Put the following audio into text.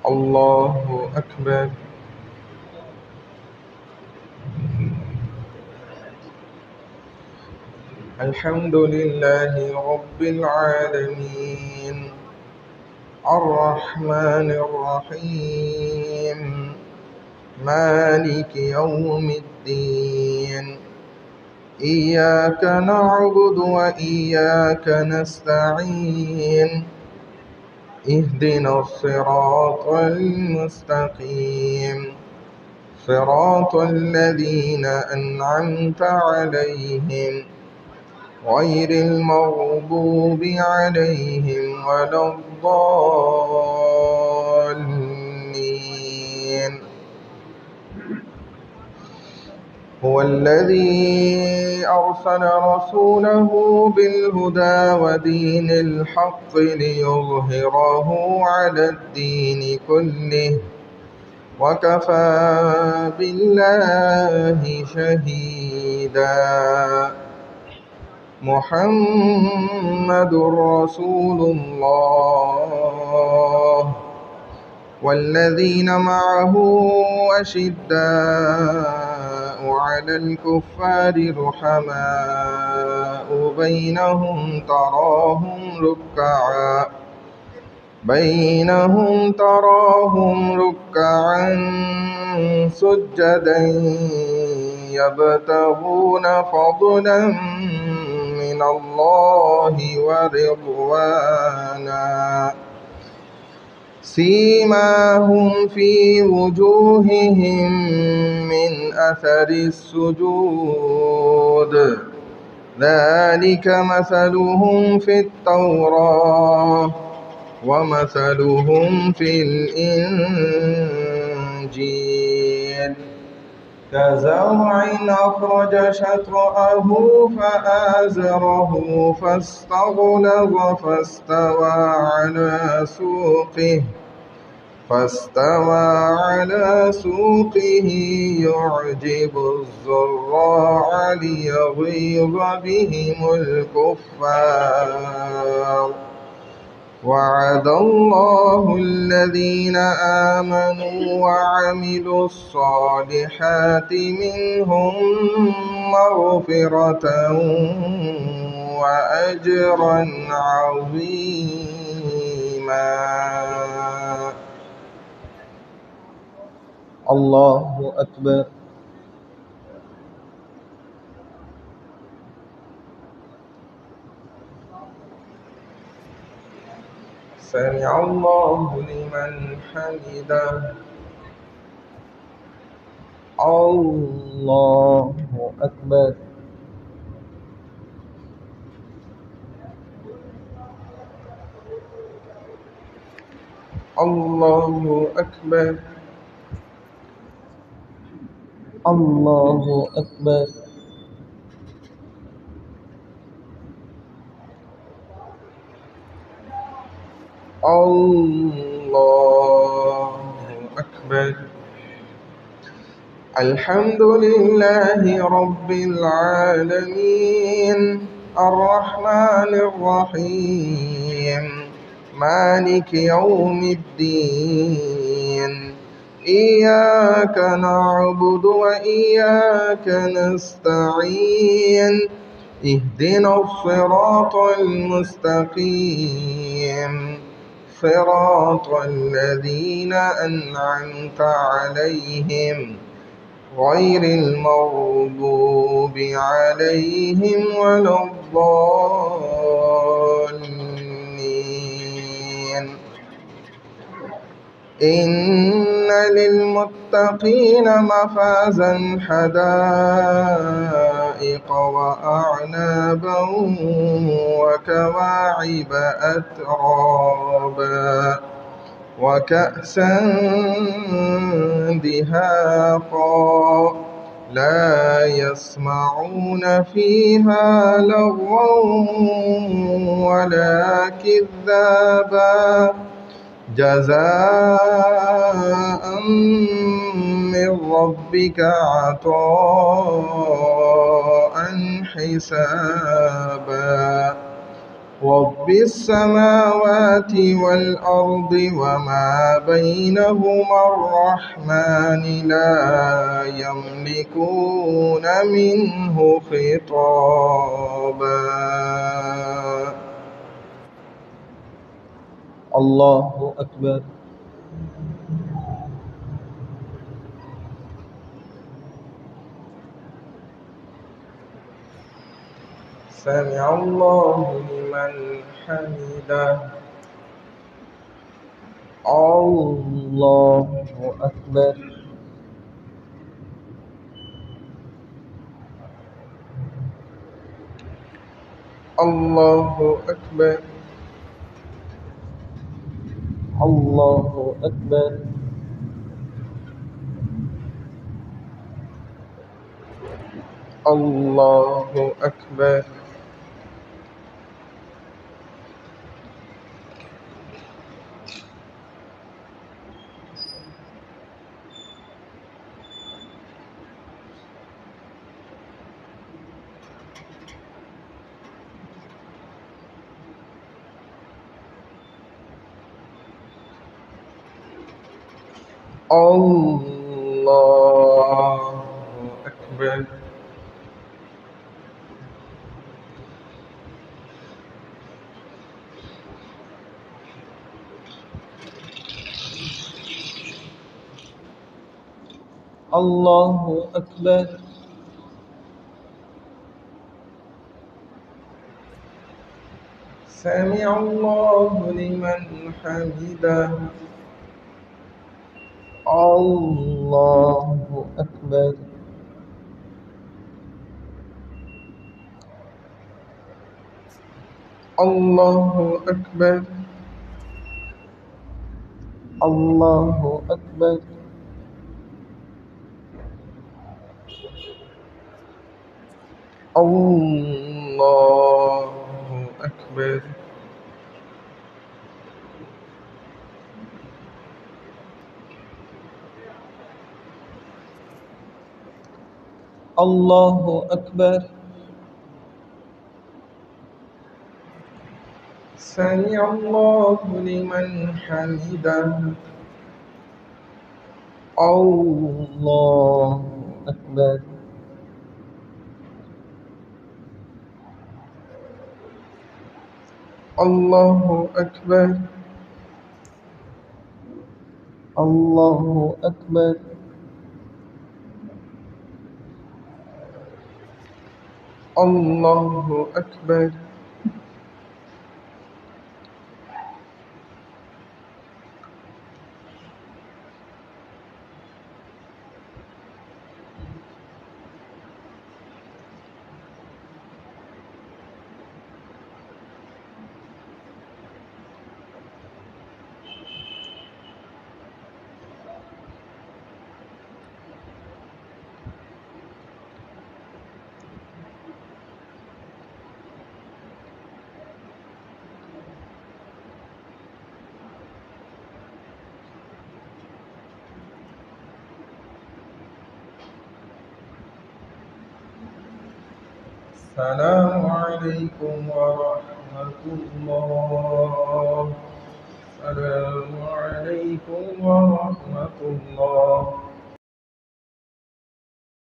الله أكبر. الحمد لله رب العالمين الرحمن الرحيم مالك يوم الدين إياك نعبد وإياك نستعين اهدنا الصراط المستقيم صراط الذين أنعمت عليهم غير المغضوب عليهم ولا الضالين. هو الذي أرسل رسوله بالهدى ودين الحق ليظهره على الدين كله وكفى بالله شهيدا. محمد رسول الله والذين معه أشداء على الكفار رحماء بينهم تراهم ركعا سجدا يبتغون فضلا من الله ورضوانا سيماهم في وجوههم من أثر السجود ذلك مثلهم في التوراة ومثلهم في الإنجيل كزرع أخرج شطأه فآزره فاستغلظ فاستوى على سوقه يعجب الزراع ليغيظ بهم الكفار. وعد الله الذين آمنوا وعملوا الصالحات منهم مغفرة وأجرا عظيما. الله أكبر. سمع الله لمن حمده. الله أكبر. الله أكبر. الله أكبر. الله أكبر. الحمد لله رب العالمين الرحمن الرحيم مالك يوم الدين إياك نعبد وإياك نستعين اهدنا الصراط المستقيم صراط الذين أنعمت عليهم غير المغضوب عليهم ولا الضالين. إن للمتقين مفازا حدائق وأعنابا وكواعب أترابا وكأسا دهاقا لا يسمعون فيها لغوا ولا كذابا جزاء من ربك عطاء حسابا. رب السماوات والأرض وما بينهما الرحمن لا يملكون منه خطابا. الله أكبر. سمع الله لمن حمده. الله أكبر. الله أكبر. الله أكبر. الله أكبر. الله أكبر. الله أكبر. سمع الله لمن حمده. الله أكبر. الله أكبر. الله أكبر. الله أكبر. الله أكبر. سمع الله لمن حمده. الله أكبر. الله أكبر. الله أكبر. الله أكبر. السلام عليكم ورحمة الله. السلام عليكم ورحمة الله.